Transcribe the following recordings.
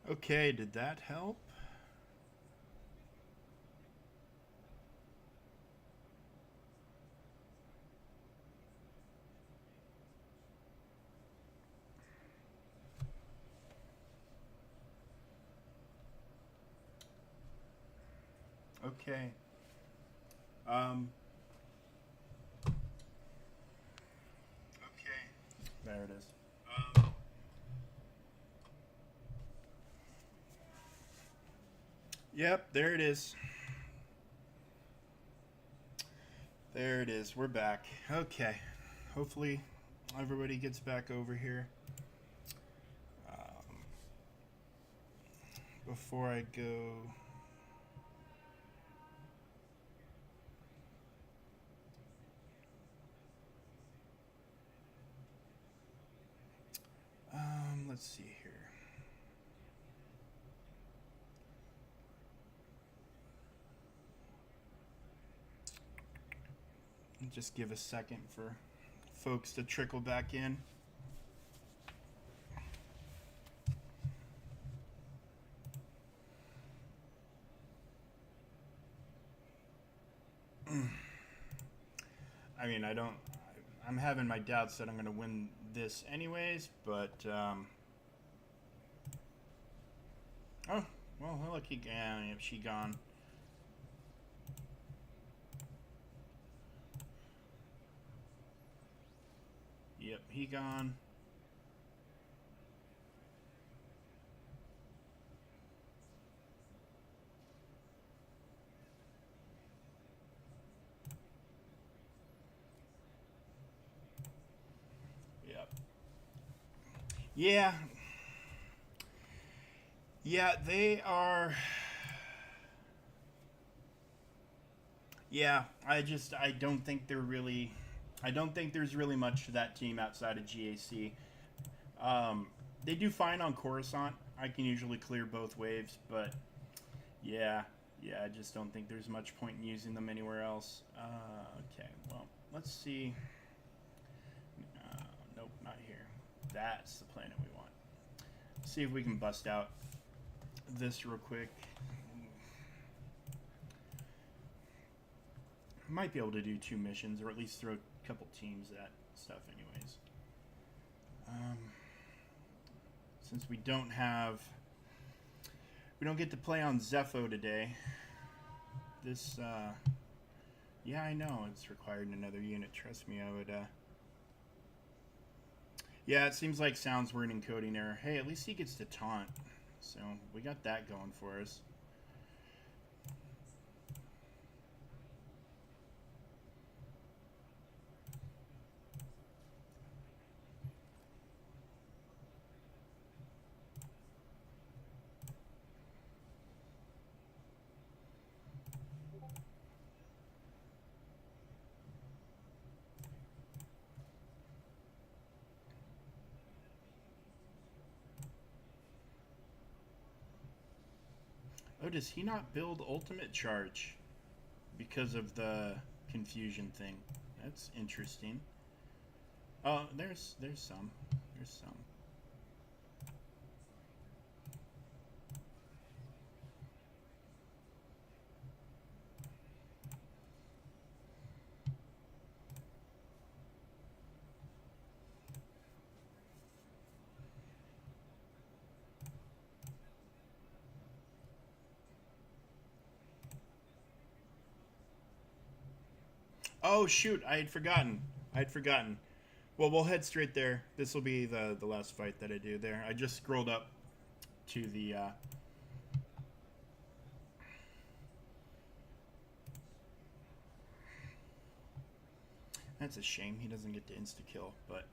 Okay, did that help? Okay. Um. Okay. There it is. Yep, there it is. There it is. We're back. Okay. Hopefully, everybody gets back over here. Before I go. Let's see here. Just give a second for folks to trickle back in. I mean, I don't. I'm having my doubts that I'm going to win this anyways, but. Oh, well, look, she gone. Yep, he gone. Yep. Yeah. Yeah, they are. Yeah, I don't think they're really. I don't think there's really much to that team outside of GAC. Um, they do fine on Coruscant. I can usually clear both waves, but yeah, I just don't think there's much point in using them anywhere else. Okay, well, let's see. Nope, not here. That's the planet we want. See if we can bust out this real quick. Might be able to do 2 missions, or at least throw a couple teams at stuff anyways. Since we don't get to play on Zepho today. This, yeah, I know it's required in another unit. Trust me, I would, yeah, it seems like sounds were an encoding error. Hey, at least he gets to taunt. So, we got that going for us. Oh, does he not build ultimate charge because of the confusion thing? That's interesting. Oh, there's some. There's some. Oh shoot, I had forgotten. Well, we'll head straight there. This will be the last fight that I do there. I just scrolled up to the that's a shame he doesn't get to insta kill, but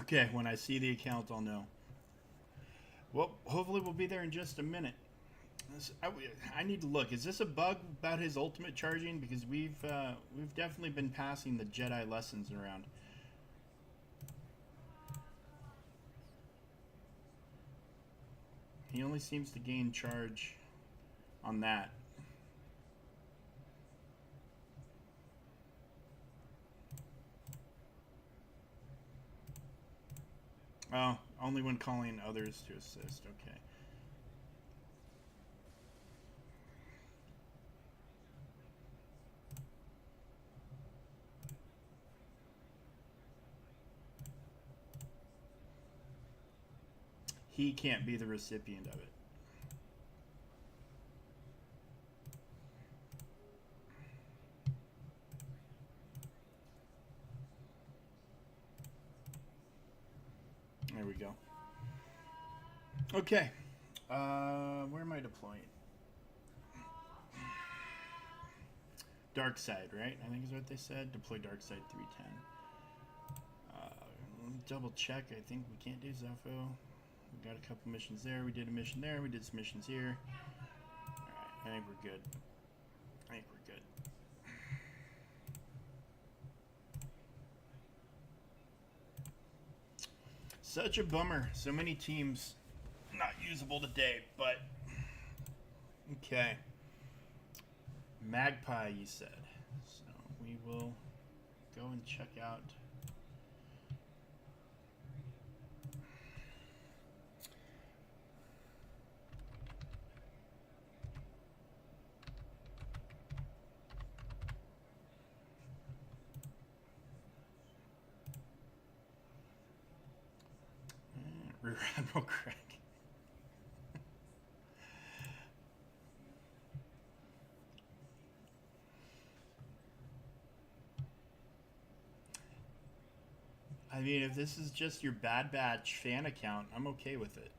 Okay, when I see the account, I'll know. Well, hopefully we'll be there in just a minute. I need to look. Is this a bug about his ultimate charging? Because we've definitely been passing the Jedi lessons around. He only seems to gain charge on that. Oh, only when calling others to assist. Okay. He can't be the recipient of it. There we go. Okay. Where am I deploying? Dark side, right? I think is what they said. Deploy dark side 310. Double check. I think we can't do Zepho. We got a couple missions there. We did a mission there. We did some missions here. Alright, I think we're good. I think we're good. Such a bummer. So many teams not usable today, but okay. Magpie, you said. So we will go and check out. Rear Admiral Craig. I mean, if this is just your Bad Batch fan account, I'm okay with it.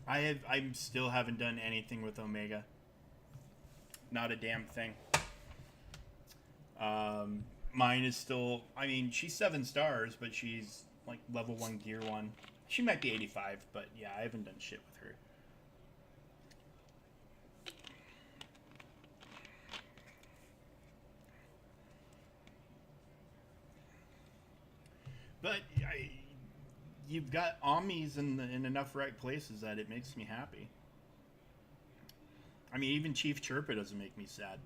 I still haven't done anything with Omega. Not a damn thing. Mine is still, I mean, she's 7 stars, but she's like level 1 gear 1. She might be 85, but yeah, I haven't done shit with her. But you've got Omnis in enough right places that it makes me happy. I mean, even Chief Chirpa doesn't make me sad.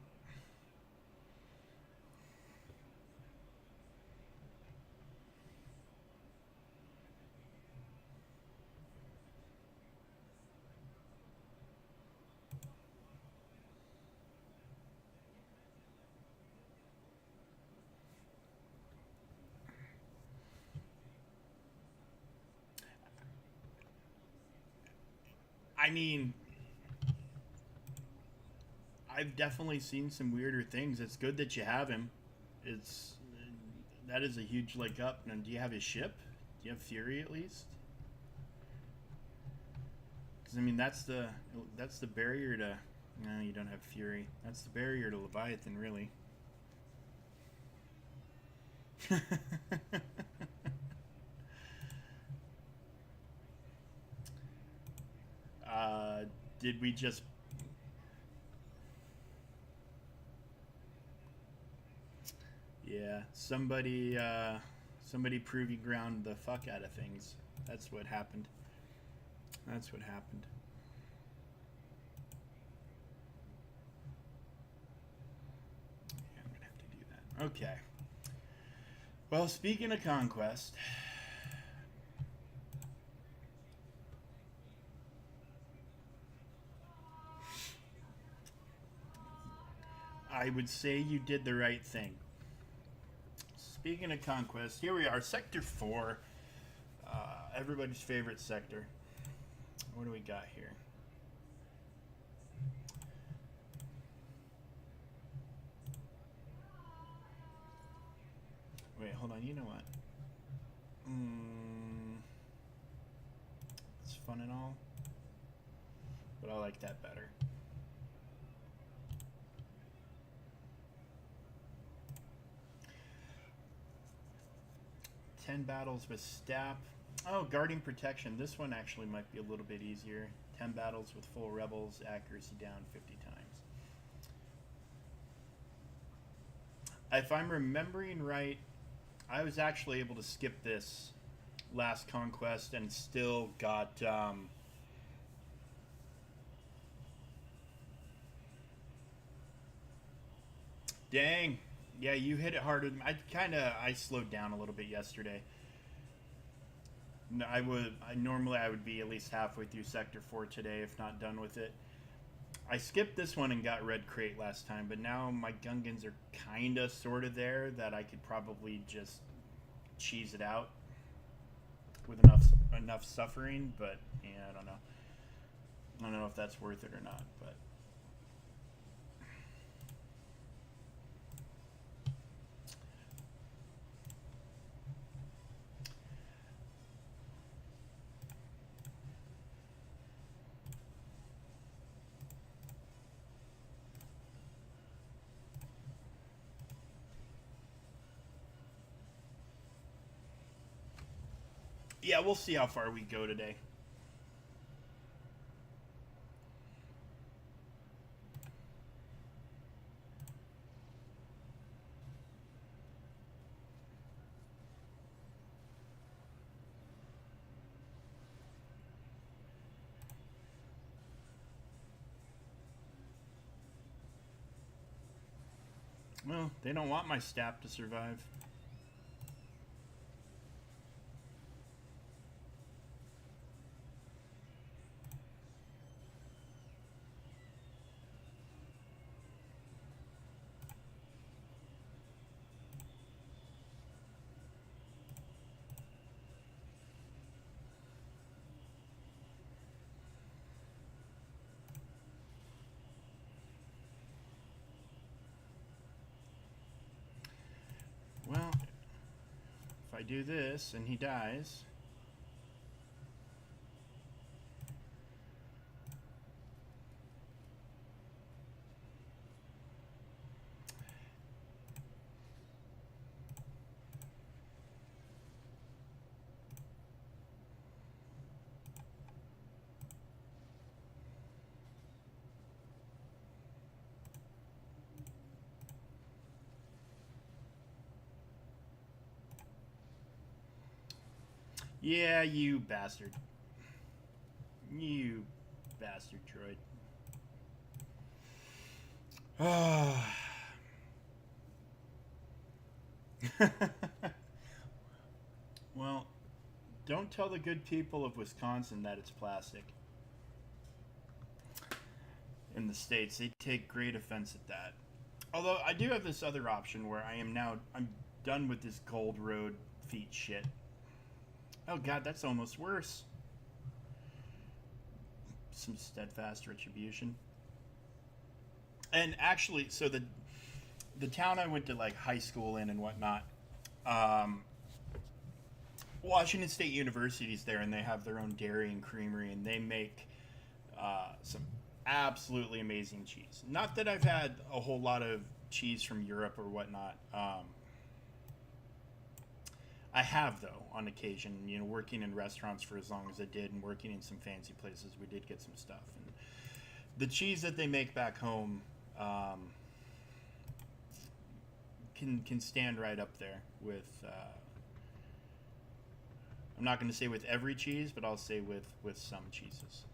I mean, I've definitely seen some weirder things. It's good that you have him. That is a huge leg up. And do you have his ship? Do you have Fury at least? Because I mean, that's the barrier to. No, you don't have Fury. That's the barrier to Leviathan, really. Did we just... Yeah, somebody proving ground the fuck out of things. That's what happened. That's what happened. Yeah, I'm gonna have to do that. Okay. Well, speaking of Conquest... I would say you did the right thing. Speaking of Conquest, here we are, Sector 4. Everybody's favorite sector. What do we got here? Wait, hold on, you know what? Let's down and all. But I like that better. Ten battles with Stap. Oh, Guardian Protection. This one actually might be a little bit easier. 10 battles with full rebels, accuracy down 50 times. If I'm remembering right, I was actually able to skip this last conquest and still got dang. Yeah, you hit it harder. I slowed down a little bit yesterday. Normally I would be at least halfway through Sector 4 today, if not done with it. I skipped this one and got Red Crate last time, but now my Gungans are kinda sorta there that I could probably just cheese it out with enough suffering, but yeah, I don't know. I don't know if that's worth it or not, but yeah, we'll see how far we go today. Well, they don't want my Stap to survive. Well, if I do this and he dies... Yeah, you bastard. You bastard droid. Well, don't tell the good people of Wisconsin that it's plastic. In the States, they take great offense at that. Although, I do have this other option where I'm done with this Gold Road feat shit. Oh god, that's almost worse. Some steadfast retribution. And actually, so the town I went to like high school in and whatnot, Washington State University's there, and they have their own dairy and creamery, and they make some absolutely amazing cheese. Not that I've had a whole lot of cheese from Europe or whatnot. I have, though, on occasion. You know, working in restaurants for as long as I did and working in some fancy places, we did get some stuff. And the cheese that they make back home can stand right up there with... I'm not going to say with every cheese, but I'll say with some cheeses.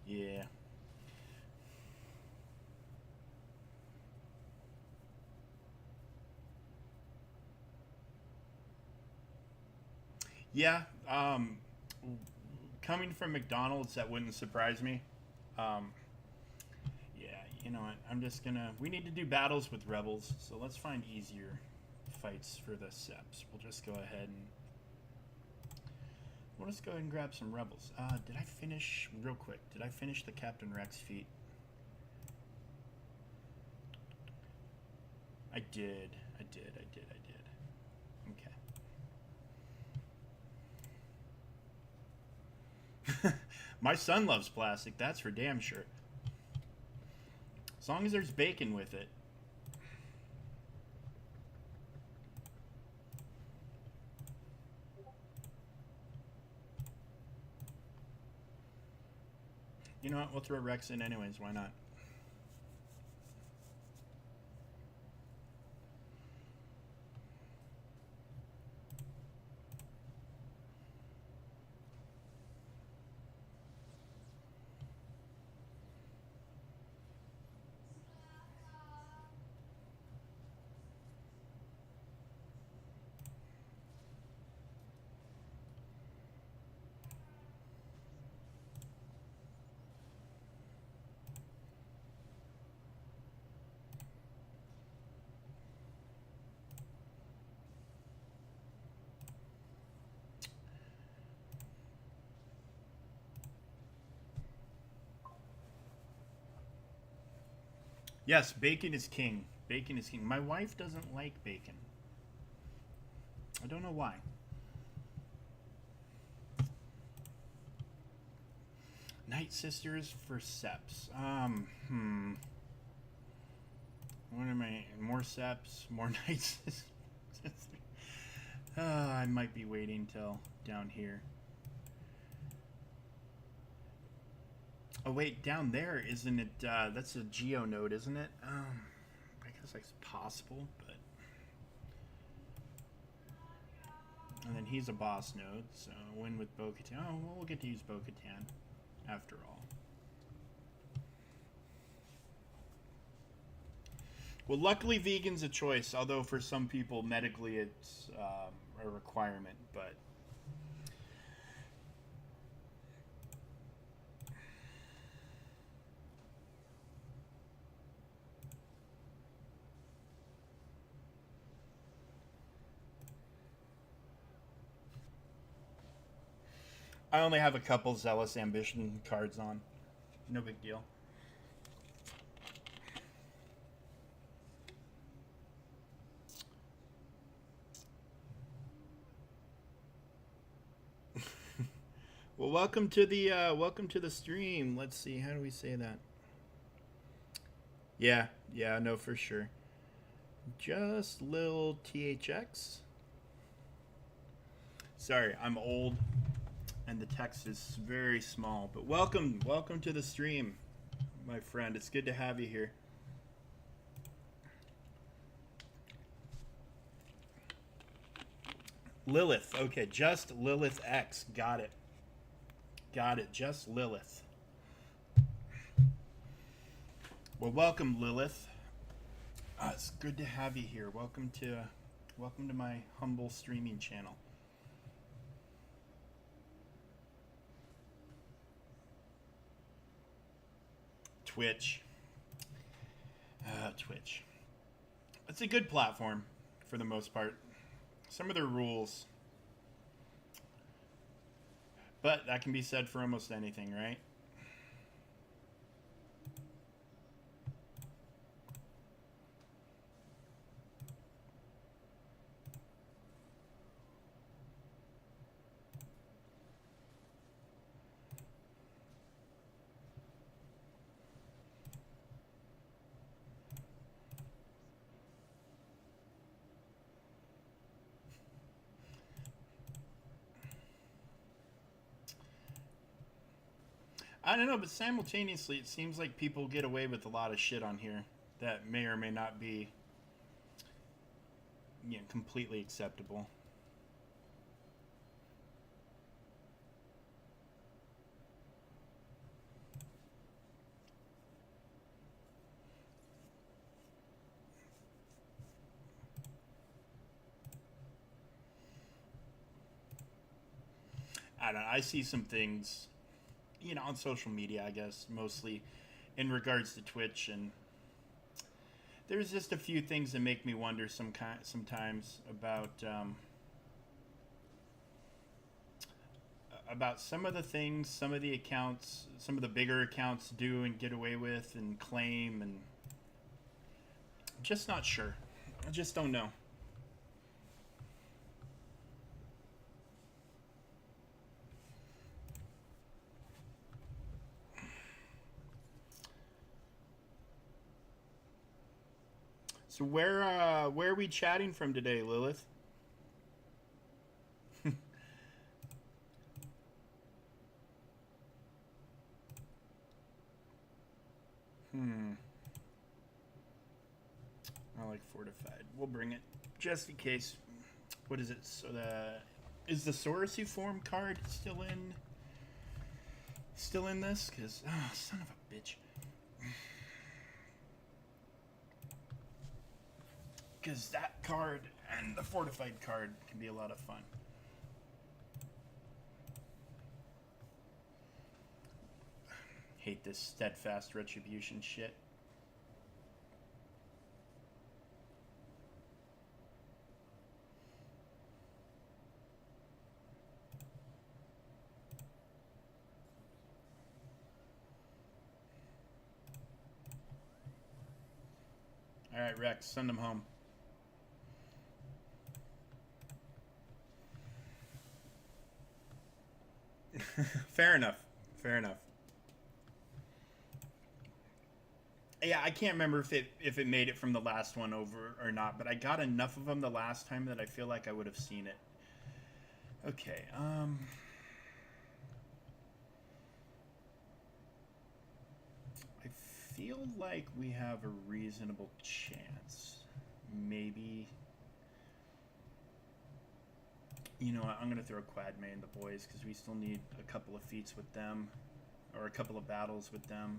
Yeah. Yeah, coming from McDonald's, that wouldn't surprise me. Yeah, you know what? I'm just gonna... We need to do battles with rebels, so let's find easier fights for the Seps. We'll just go ahead and grab some rebels. Did I finish real quick? Did I finish the Captain Rex feat? I did. Okay. My son loves plastic, that's for damn sure. As long as there's bacon with it. You know what? We'll throw Rex in anyways. Why not? Yes, bacon is king. Bacon is king. My wife doesn't like bacon. I don't know why. Night Sisters for Seps. What am I? More Seps, more Night Sisters. I might be waiting till down here. Oh wait, down there, isn't it? That's a geo node, isn't it? I guess it's possible, but and then he's a boss node, so win with Bo-Katan. Oh, well, we'll get to use Bo-Katan after all. Well, luckily, vegan's a choice. Although for some people, medically, it's a requirement, but. I only have a couple Zealous Ambition cards on. No big deal. Well, welcome to the stream. Let's see, how do we say that? Yeah, no, for sure. Just little THX. Sorry, I'm old. And the text is very small, but welcome to the stream, my friend. It's good to have you here. Lilith, okay, just Lilith X, got it, just Lilith. Well, welcome, Lilith. It's good to have you here. Welcome to my humble streaming channel. Twitch. Twitch. It's a good platform for the most part. Some of their rules. But that can be said for almost anything, right? I don't know, but simultaneously, it seems like people get away with a lot of shit on here that may or may not be, completely acceptable. I don't know. I see some things, on social media, I guess, mostly in regards to Twitch, and there's just a few things that make me wonder sometimes about some of the things some of the accounts, some of the bigger accounts do and get away with and claim, and I'm just not sure. I just don't know. So where are we chatting from today, Lilith? I like fortified. We'll bring it just in case. What is it? So is the Sorcery-form card still in this? Cause son of a bitch. Because that card and the fortified card can be a lot of fun. Hate this steadfast retribution shit. All right, Rex, send them home. Fair enough. Fair enough. Yeah, I can't remember if it made it from the last one over or not, but I got enough of them the last time that I feel like I would have seen it. Okay, I feel like we have a reasonable chance. Maybe. You know what, I'm going to throw Quadmay in the boys because we still need a couple of feats with them, or a couple of battles with them.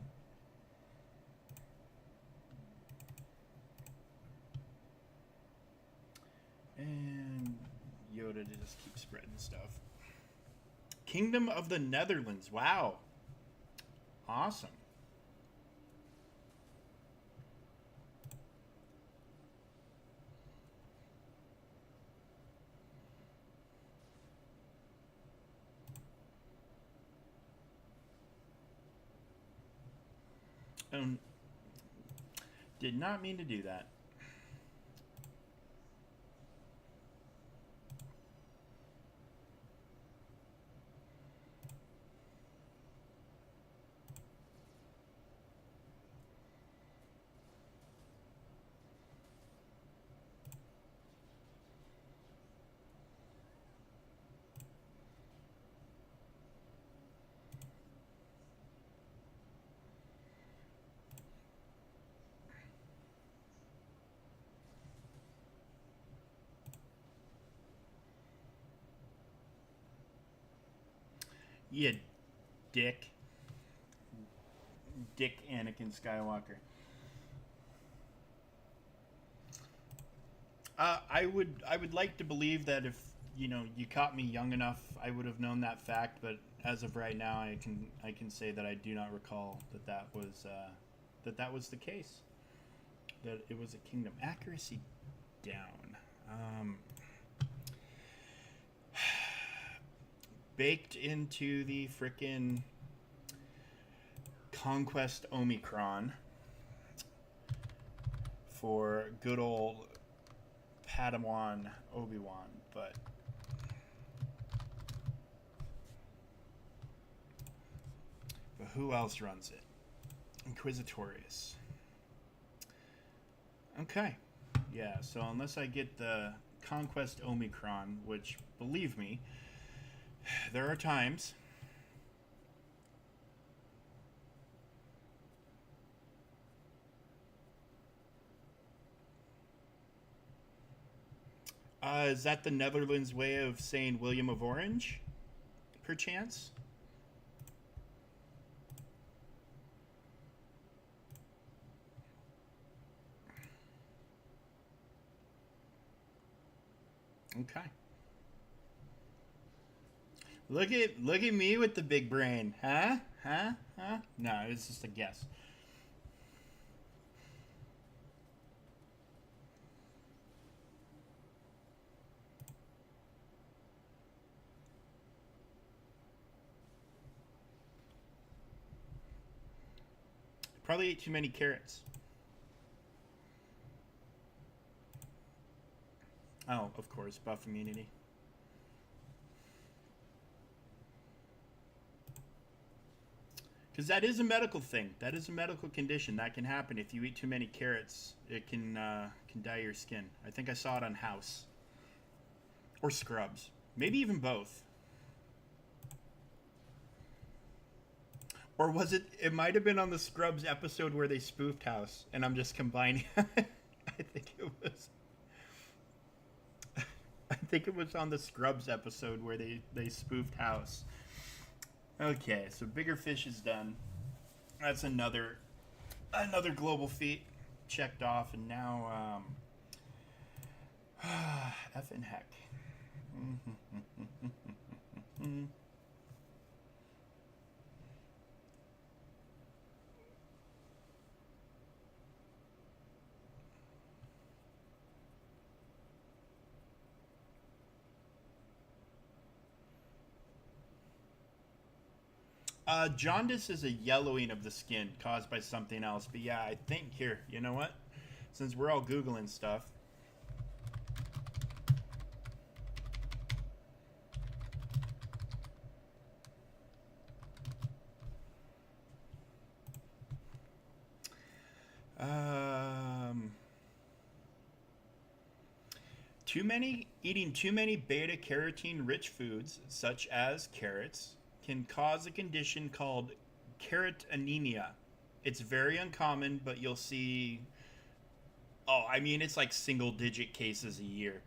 And Yoda to just keep spreading stuff. Kingdom of the Netherlands. Wow. Awesome. Did not mean to do that. Yeah, Dick Anakin Skywalker. I would like to believe that if you caught me young enough, I would have known that fact. But as of right now, I can say that I do not recall that was the case. That it was a kingdom. Accuracy down. Baked into the frickin' Conquest Omicron for good old Padawan Obi-Wan, but who else runs it? Inquisitorius. Okay. Yeah, so unless I get the Conquest Omicron, which, believe me, there are times. Is that the Netherlands way of saying William of Orange, perchance? Okay. Look at me with the big brain, huh? No, it's just a guess. Probably ate too many carrots. Oh, of course, buff immunity. Because that is a medical thing. That is a medical condition. That can happen if you eat too many carrots. It can dye your skin. I think I saw it on House. Or Scrubs. Maybe even both. Or was it... It might have been on the Scrubs episode where they spoofed House. And I'm just combining... I think it was... I think it was on the Scrubs episode where they spoofed House. Okay, so Bigger Fish is done. That's another global feat checked off, and now effing heck. Jaundice is a yellowing of the skin caused by something else. But yeah, I think here, you know what? Since we're all Googling stuff. Eating too many beta carotene rich foods, such as carrots, can cause a condition called carrot anemia. It's very uncommon, but you'll see... Oh, I mean, it's like single-digit cases a year.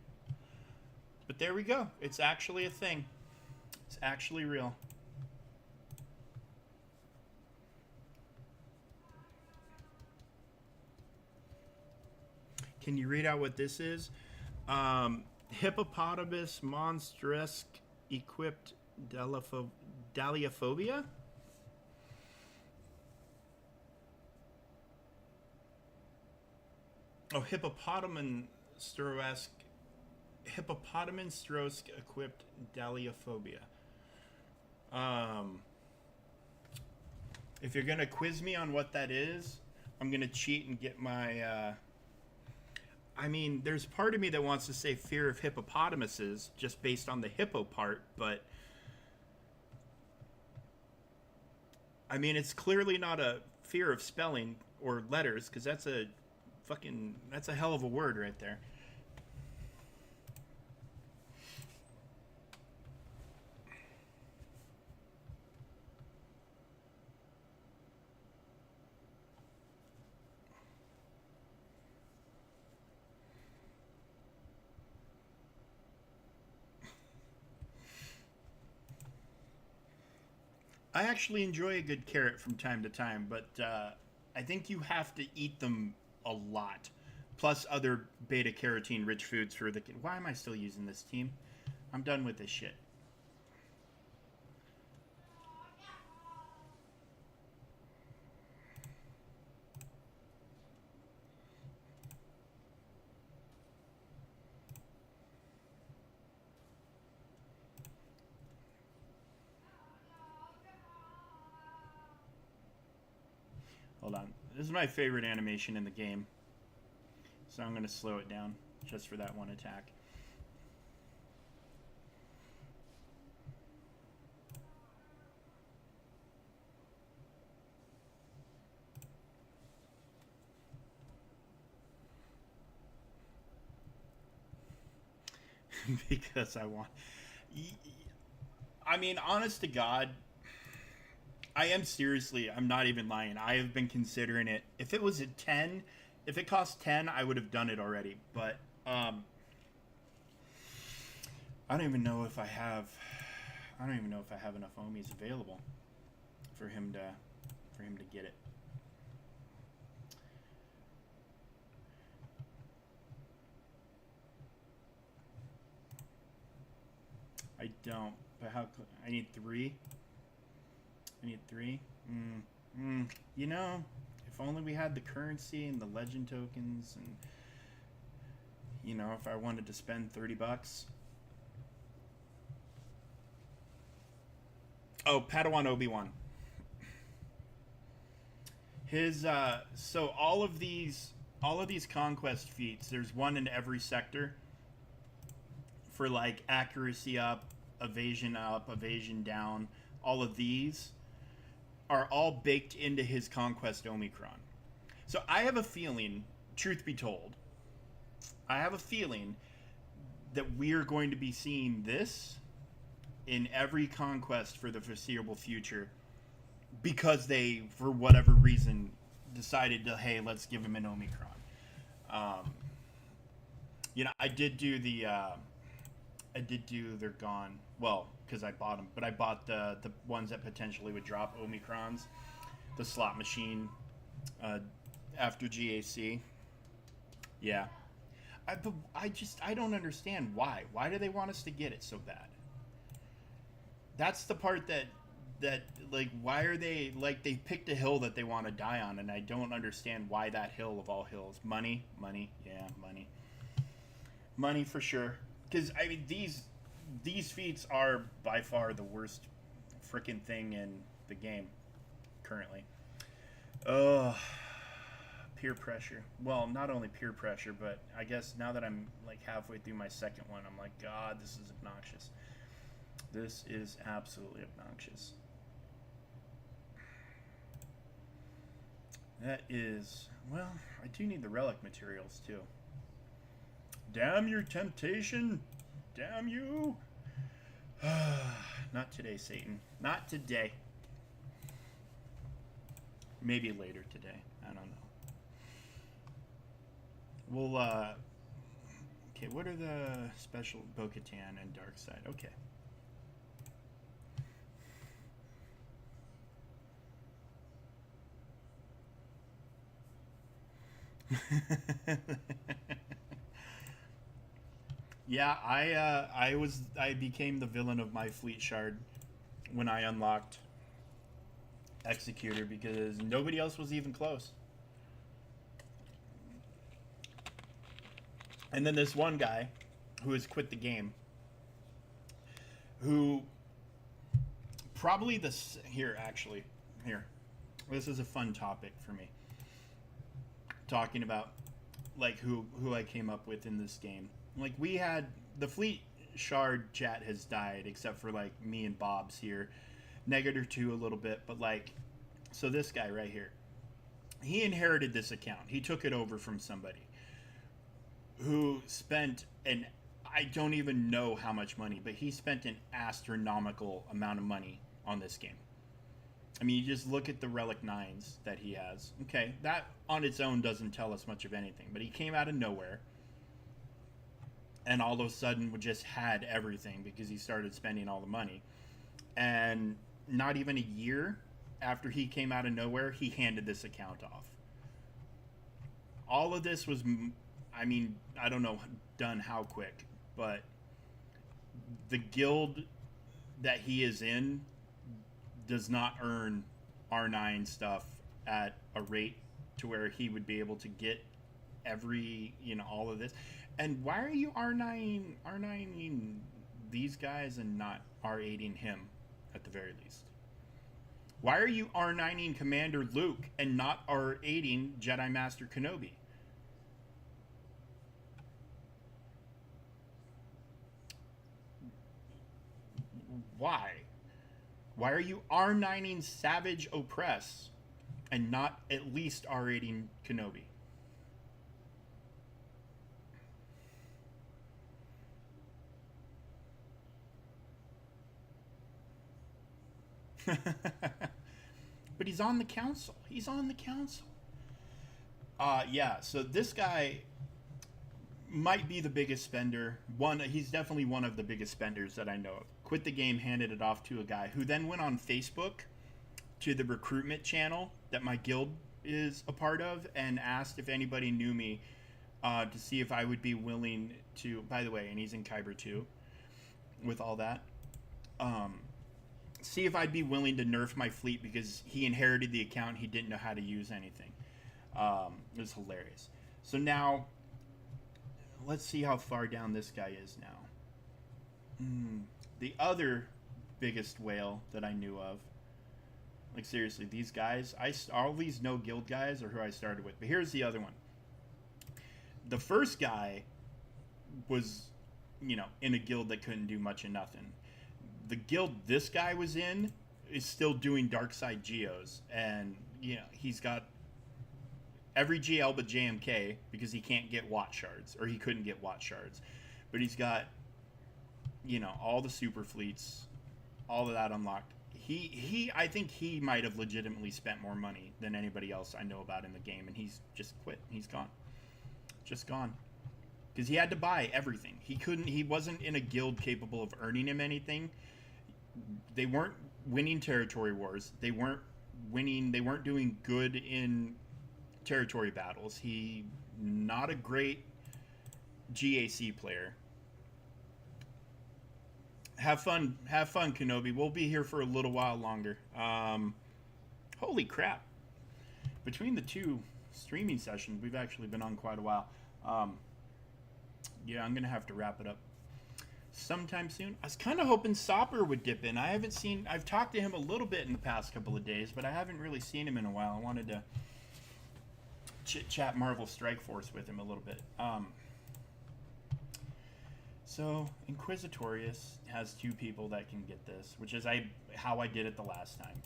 But there we go. It's actually a thing. It's actually real. Can you read out what this is? Hippopotamus monstrous equipped Dahliaphobia? Oh, hippopotamonstrosque equipped Dahliaphobia. If you're gonna quiz me on what that is, I'm gonna cheat and get my I mean, there's part of me that wants to say fear of hippopotamuses just based on the hippo part, but I mean, it's clearly not a fear of spelling or letters, because that's a hell of a word right there. I actually enjoy a good carrot from time to time, but I think you have to eat them a lot. Plus other beta carotene rich foods for the... Why am I still using this team? I'm done with this shit. Hold on. This is my favorite animation in the game. So I'm going to slow it down just for that one attack. Because I want... I mean, honest to God... I am seriously, I'm not even lying. I have been considering it. If it was at 10, if it cost 10, I would have done it already. But I don't even know if I have enough ohmies available for him to get it. I don't. But how? I need 3. I need 3. You know, if only we had the currency and the legend tokens, and you know, if I wanted to spend $30. Oh, Padawan Obi-Wan. His so all of these conquest feats, there's one in every sector for like accuracy up, evasion down. All of these are all baked into his conquest Omicron. So I have a feeling, truth be told, I have a feeling that we're going to be seeing this in every conquest for the foreseeable future because they, for whatever reason, decided to, hey, let's give him an Omicron. I did do they're gone. Well, because I bought them, but I bought the ones that potentially would drop Omicrons, the slot machine after GAC. Yeah. I don't understand why. Why do they want us to get it so bad? That's the part that like, why are they, like, they picked a hill that they want to die on, and I don't understand why that hill of all hills. Money, yeah, money for sure. Because I mean, these feats are by far the worst freaking thing in the game currently. Peer pressure. Well, not only peer pressure, but I guess now that I'm like halfway through my second one, I'm like, God, this is obnoxious. This is absolutely obnoxious. That is, well, I do need the relic materials too. Damn your temptation. Damn you. Not today, Satan. Not today. Maybe later today. I don't know. We'll, okay, what are the special Bo-Katan and Darkseid? Okay. Yeah, I became the villain of my fleet shard when I unlocked Executor because nobody else was even close. And then this one guy who has quit the game, who probably here, this is a fun topic for me, talking about like who I came up with in this game. Like, we had the fleet shard chat has died except for like me and Bob's here, Negator2 a little bit, but like, so this guy right here, he inherited this account. He took it over from somebody who spent I don't even know how much money, but he spent an astronomical amount of money on this game. I mean, you just look at the Relic 9s that he has. Okay, that on its own doesn't tell us much of anything, but he came out of nowhere and all of a sudden just had everything because he started spending all the money. And not even a year after he came out of nowhere, he handed this account off. All of this was, I mean, I don't know done how quick, but the guild that he is in does not earn R9 stuff at a rate to where he would be able to get every, all of this. And why are you R9ing these guys and not R8ing him at the very least? Why are you R9ing Commander Luke and not R8ing Jedi Master Kenobi? Why? Why are you R9ing Savage Oppress and not at least R8ing Kenobi? But he's on the council. He's on the council. Yeah, so this guy might be the biggest spender. He's definitely one of the biggest spenders that I know of. Quit the game, handed it off to a guy who then went on Facebook to the recruitment channel that my guild is a part of and asked if anybody knew me to see if I would be willing to, by the way, and he's in Kyber too with all that, see if I'd be willing to nerf my fleet because he inherited the account. He didn't know how to use anything. It was hilarious. So now, let's see how far down this guy is now. The other biggest whale that I knew of Like, seriously, these guys, all these no guild guys are who I started with. But here's the other one. The first guy was, you know, in a guild that couldn't do much of nothing. The guild this guy was in is still doing dark side geos, and you know, he's got every GL but JMK because he can't get Watt shards, or he couldn't get Watt shards. But he's got, you know, all the super fleets, all of that unlocked. I think he might have legitimately spent more money than anybody else I know about in the game, and he's just quit. He's gone. Just gone. Because he had to buy everything. He wasn't in a guild capable of earning him anything. They weren't winning territory wars. They weren't doing good in territory battles. He not a great GAC player. Have fun, Kenobi. We'll be here for a little while longer. Holy crap. Between the two streaming sessions, we've actually been on quite a while. Yeah, I'm going to have to wrap it up sometime soon. I was kind of hoping Sopper would dip in. I've talked to him a little bit in the past couple of days, but I haven't really seen him in a while. I wanted to chit-chat Marvel Strike Force with him a little bit. So, Inquisitorius has 2 people that can get this, which is how I did it the last time.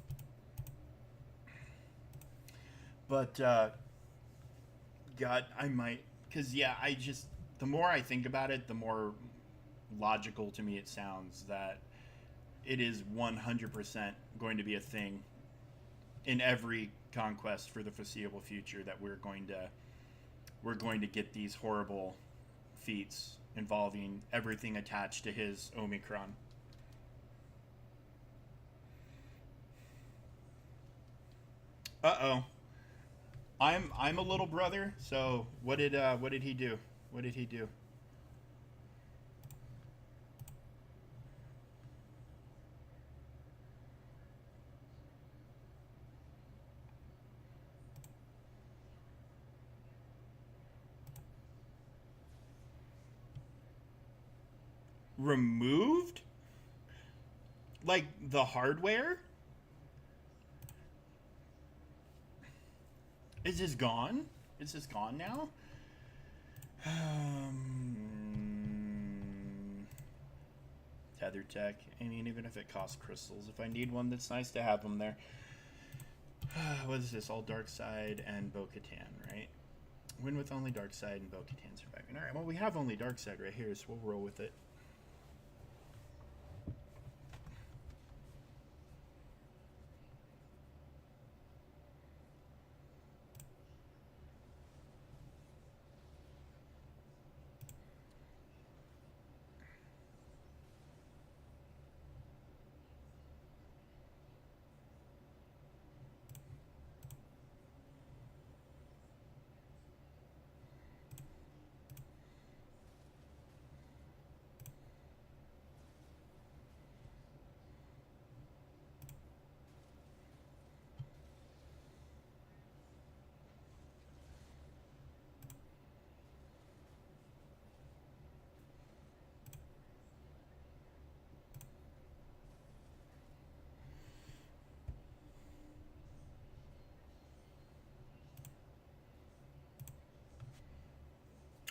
But, God, I might... Because, yeah, the more I think about it, the more logical to me it sounds that it is 100% going to be a thing in every conquest for the foreseeable future, that we're going to get these horrible feats involving everything attached to his Omicron. Uh-oh. I'm a little brother, so what did he do? What did he do? Removed? Like the hardware? Is this gone? Is this gone now? Tether tech. I mean, even if it costs crystals, if I need one, that's nice to have them there. What is this? All dark side and Bo-Katan, right? Win with only dark side and Bo-Katan surviving. All right. Well, we have only dark side right here, so we'll roll with it.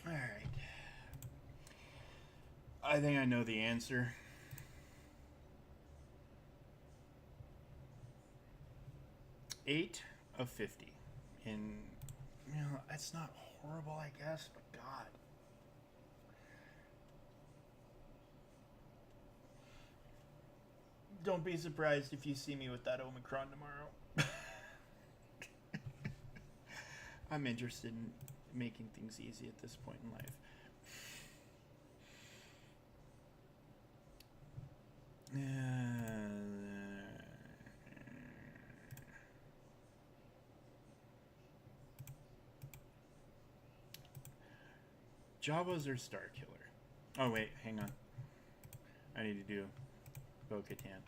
All right. I think I know the answer. Eight of 50. And, you know, that's not horrible, I guess, but God. Don't be surprised if you see me with that Omicron tomorrow. I'm interested in making things easy at this point in life. Jawas or Star Killer? Oh wait, hang on. I need to do Bo-Katan.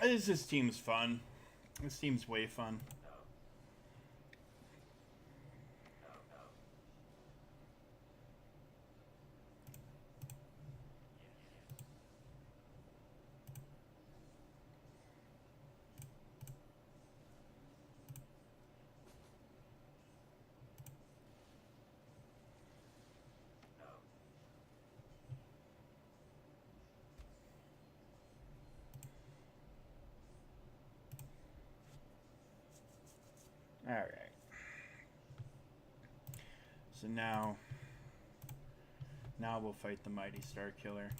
This team's fun. This team's way fun. All right. So now we'll fight the Mighty Star Killer.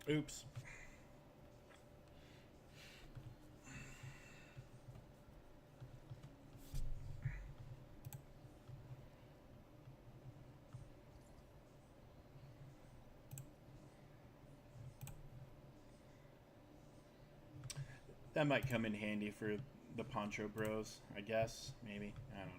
Oops. That might come in handy for the Poncho Bros, I guess. Maybe. I don't know.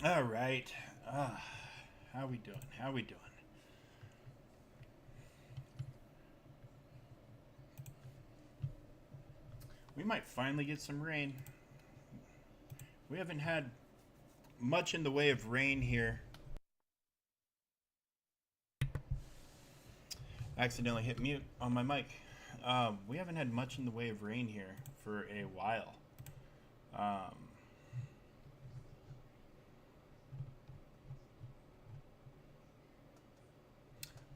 All right. How we doing? How we doing? We might finally get some rain. We haven't had much in the way of rain here. Accidentally hit mute on my mic. We haven't had much in the way of rain here for a while.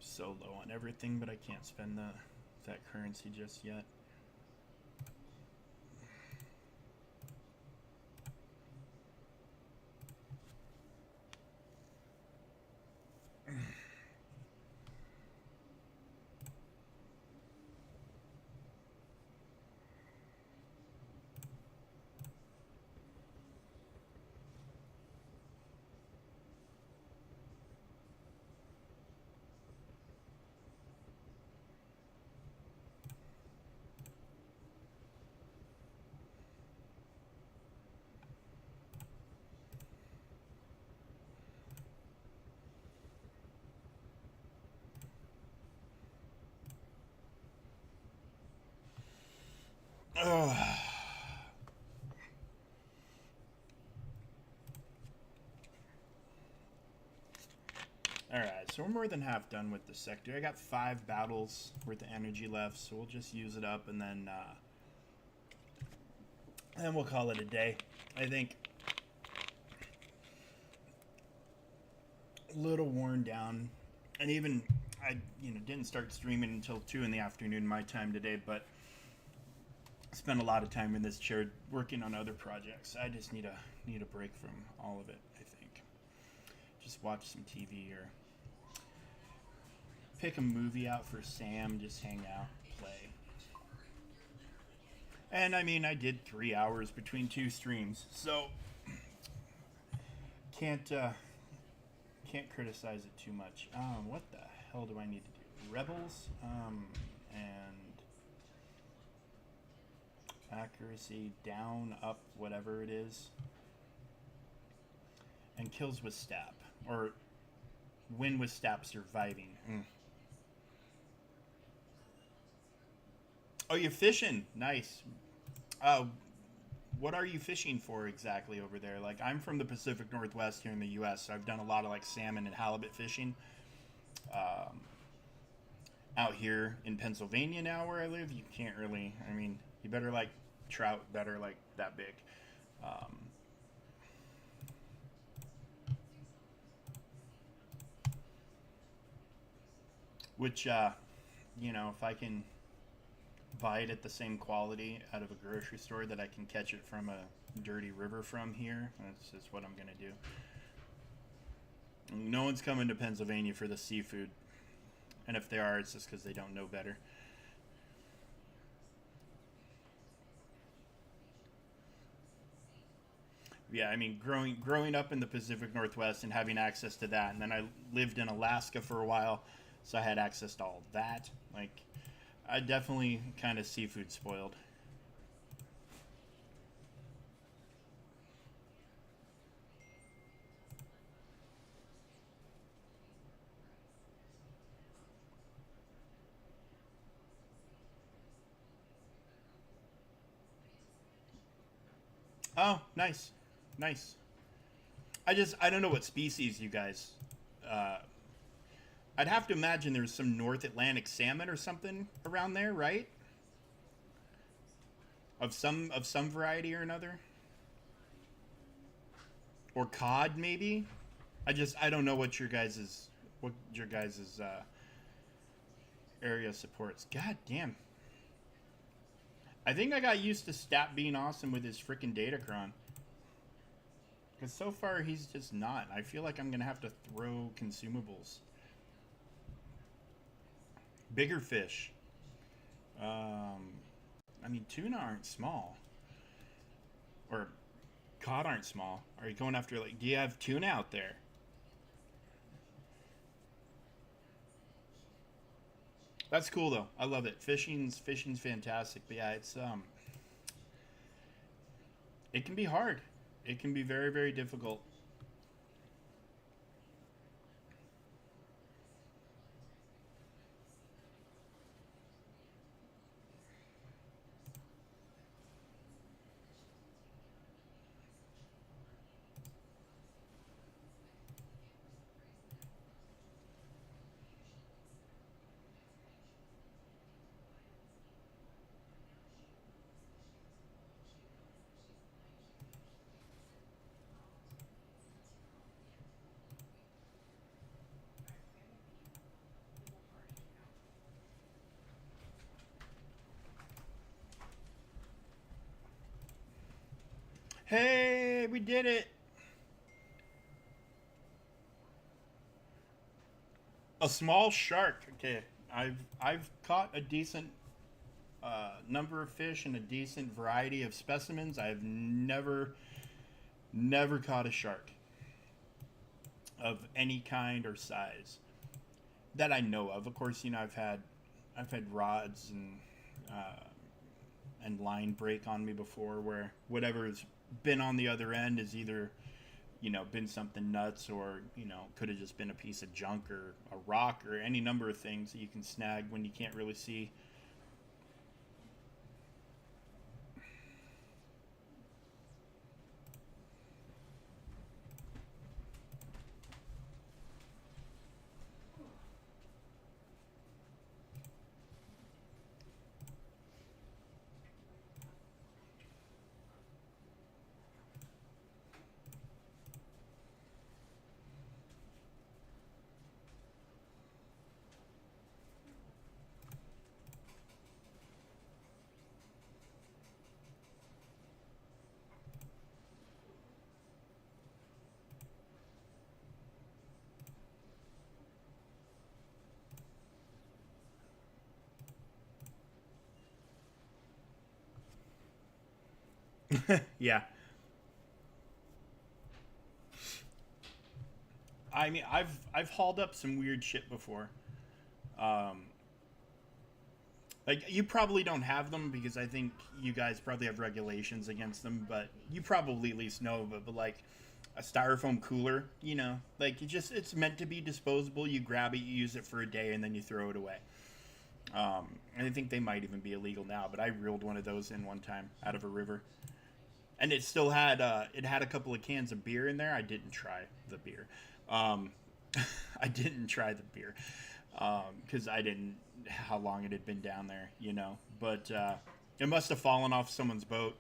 So low on everything, but I can't spend that currency just yet. Alright, so we're more than half done with the sector. I got 5 battles worth of energy left, so we'll just use it up and then we'll call it a day. I think a little worn down, and even I didn't start streaming until 2 in the afternoon my time today, but spent a lot of time in this chair working on other projects. I just need a break from all of it, I think. Just watch some TV or pick a movie out for Sam, just hang out, play. And I mean, I did 3 hours between 2 streams, so can't criticize it too much. What the hell do I need to do? Rebels, and accuracy, down, up, whatever it is. And kills with stab. Or win with stab surviving. Oh, you're fishing. Nice. What are you fishing for exactly over there? Like, I'm from the Pacific Northwest here in the U.S., so I've done a lot of, like, salmon and halibut fishing. Out here in Pennsylvania now where I live, you can't really, I mean, you better like trout better like that big. Which, you know, if I can buy it at the same quality out of a grocery store that I can catch it from a dirty river from here, that's just what I'm going to do. No one's coming to Pennsylvania for the seafood. And if they are, it's just because they don't know better. Yeah, I mean, growing up in the Pacific Northwest and having access to that, and then I lived in Alaska for a while, so I had access to all that. Like, I definitely kind of seafood spoiled. Oh, nice, nice. I don't know what species you guys. Uh, I'd have to imagine there's some North Atlantic salmon or something around there, right? Of some variety or another, or cod maybe. I don't know what your guys's area supports. God damn. I think I got used to Stat being awesome with his freaking Datacron. Because so far he's just not. I feel like I'm going to have to throw consumables. Bigger fish. I mean, tuna aren't small. Or cod aren't small. Are you going after, like, do you have tuna out there? That's cool though. I love it. Fishing's fantastic. But yeah, it can be hard. It can be very, very difficult. Hey, we did it. A small shark. Okay. I've caught a decent number of fish and a decent variety of specimens. I've never caught a shark of any kind or size that I know of. Of course, you know I've had rods and line break on me before, where whatever's been on the other end is either, you know, been something nuts, or, you know, could have just been a piece of junk or a rock or any number of things that you can snag when you can't really see. Yeah. I mean, I've hauled up some weird shit before. Um, Like, you probably don't have them because I think you guys probably have regulations against them, but you probably at least know. But like a styrofoam cooler, you know, like it's meant to be disposable. You grab it, you use it for a day, and then you throw it away. And I think they might even be illegal now, but I reeled one of those in one time out of a river, and it still had it had a couple of cans of beer in there. I didn't try the beer. I didn't try the beer because I didn't how long it had been down there, you know. But it must have fallen off someone's boat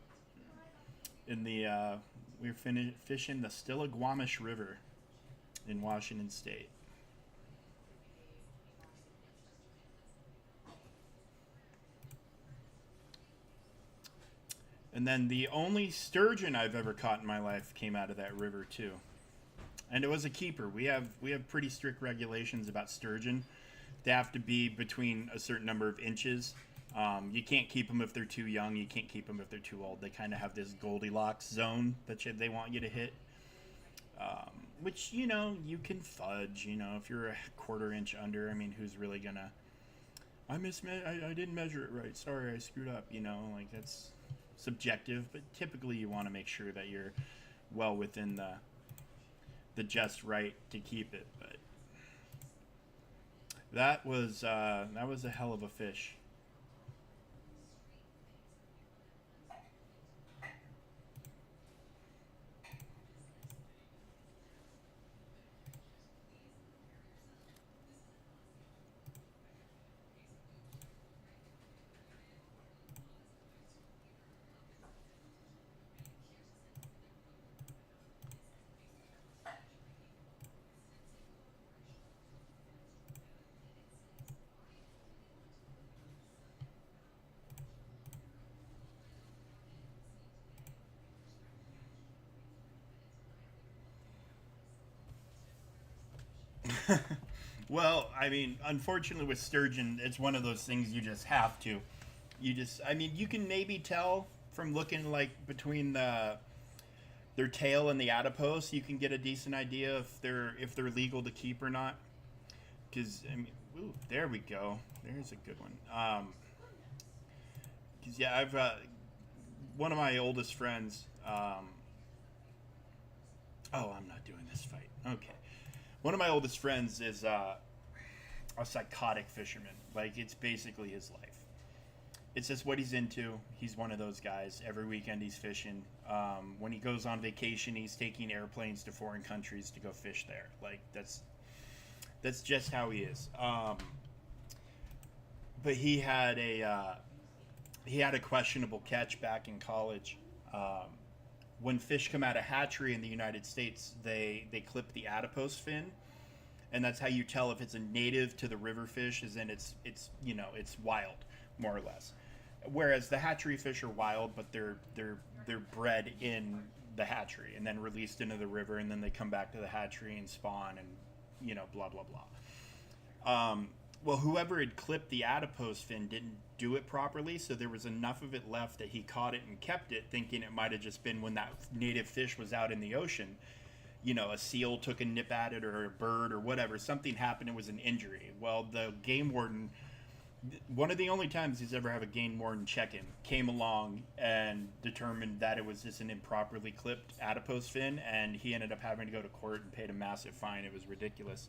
in the we were fishing the Stillaguamish River in Washington State. And then the only sturgeon I've ever caught in my life came out of that river too. And it was a keeper. We have pretty strict regulations about sturgeon. They have to be between a certain number of inches. You can't keep them if they're too young. You can't keep them if they're too old. They kind of have this Goldilocks zone that they want you to hit. Which, you know, you can fudge. You know, if you're a quarter inch under, I mean, who's really gonna... I didn't measure it right. Sorry, I screwed up. You know, like, that's subjective. But typically you want to make sure that you're well within the just right to keep it. But that was a hell of a fish. Well, I mean, unfortunately with sturgeon, it's one of those things you just have to. I mean, you can maybe tell from looking like between their tail and the adipose, you can get a decent idea if they're legal to keep or not. Because I mean, ooh, there we go. There's a good one. Because yeah, I've one of my oldest friends. Oh, I'm not doing this fight. Okay. One of my oldest friends is a psychotic fisherman. Like, it's basically his life. It's just what he's into. He's one of those guys. Every weekend he's fishing. When he goes on vacation, he's taking airplanes to foreign countries to go fish there. Like, that's just how he is. But he had a questionable catch back in college. When fish come out of hatchery in the United States, they clip the adipose fin, and that's how you tell if it's a native to the river fish, is in it's you know, it's wild, more or less. Whereas the hatchery fish are wild, but they're bred in the hatchery and then released into the river, and then they come back to the hatchery and spawn, and you know, blah blah blah. Well, whoever had clipped the adipose fin didn't do it properly, so there was enough of it left that he caught it and kept it, thinking it might have just been when that native fish was out in the ocean. You know, a seal took a nip at it, or a bird, or whatever. Something happened, it was an injury. Well, the game warden, one of the only times he's ever had a game warden check-in, came along and determined that it was just an improperly clipped adipose fin, and he ended up having to go to court and paid a massive fine. It was ridiculous.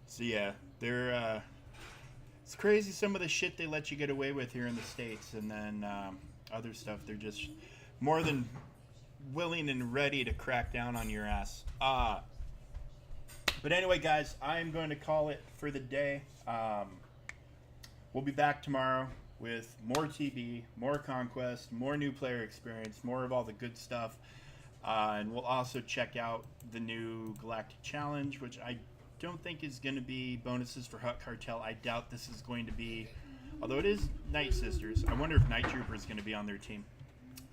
So yeah, they're it's crazy some of the shit they let you get away with here in the States, and then other stuff they're just more than willing and ready to crack down on your ass. But anyway, guys, I'm going to call it for the day. We'll be back tomorrow with more TB, more Conquest, more new player experience, more of all the good stuff. And we'll also check out the new Galactic Challenge, which I don't think is going to be bonuses for Hut Cartel. I doubt this is going to be, although it is Night Sisters. I wonder if Night Trooper is going to be on their team.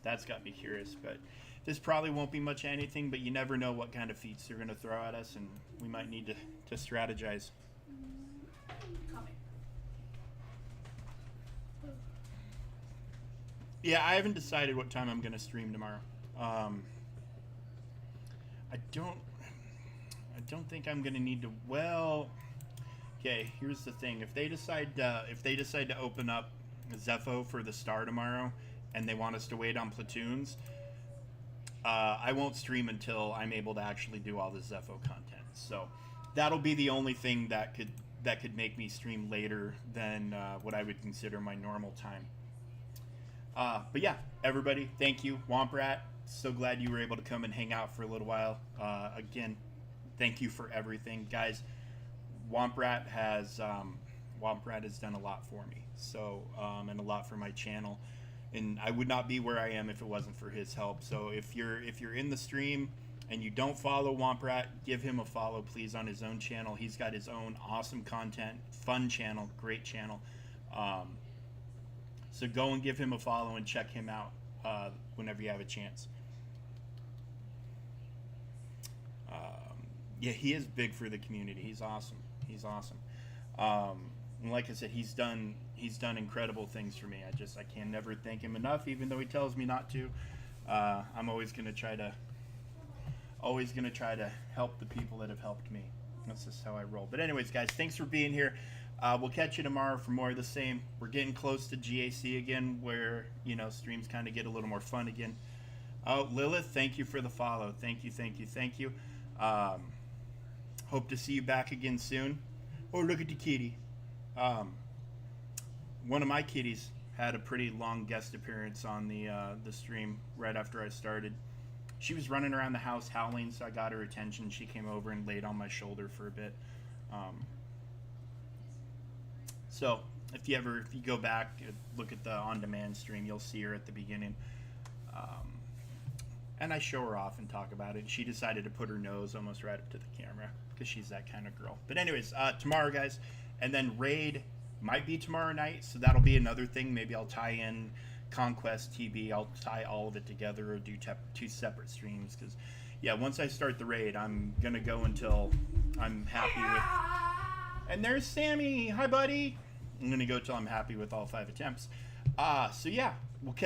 That's got me curious, but this probably won't be much anything, but you never know what kind of feats they're going to throw at us, and we might need to strategize. Yeah, I haven't decided what time I'm going to stream tomorrow. I don't think I'm going to need to, well, Okay, here's the thing. If they decide to open up Zepho for the Star tomorrow, and they want us to wait on platoons, I won't stream until I'm able to actually do all the Zepho content. So that'll be the only thing that could make me stream later than what I would consider my normal time. But yeah, everybody, thank you. Womprat, so glad you were able to come and hang out for a little while. Again, thank you for everything, guys. Womprat has done a lot for me, so and a lot for my channel, and I would not be where I am if it wasn't for his help. So if you're in the stream and you don't follow Womprat, give him a follow, please, on his own channel. He's got his own awesome content, fun channel, great channel. So go and give him a follow and check him out whenever you have a chance. Yeah, he is big for the community. He's awesome. He's awesome. And like I said, he's done incredible things for me. I can never thank him enough, even though he tells me not to. I'm always gonna try to help the people that have helped me. That's just how I roll. But anyways, guys, thanks for being here. We'll catch you tomorrow for more of the same. We're getting close to GAC again, where, you know, streams kind of get a little more fun again. Oh, Lilith, thank you for the follow. Thank you, thank you, thank you. Hope to see you back again soon. Oh, look at the kitty. One of my kitties had a pretty long guest appearance on the stream right after I started. She was running around the house howling, so I got her attention. She came over and laid on my shoulder for a bit. So if you go back, look at the on-demand stream, you'll see her at the beginning. And I show her off and talk about it. She decided to put her nose almost right up to the camera because she's that kind of girl. But anyways, tomorrow, guys, and then Raid might be tomorrow night, so that'll be another thing. Maybe I'll tie in Conquest TB. I'll tie all of it together or do two separate streams because, yeah, once I start the Raid, I'm going to go until I'm happy with... And there's Sammy. Hi, buddy. I'm going to go till I'm happy with all 5 attempts. So, yeah, we'll catch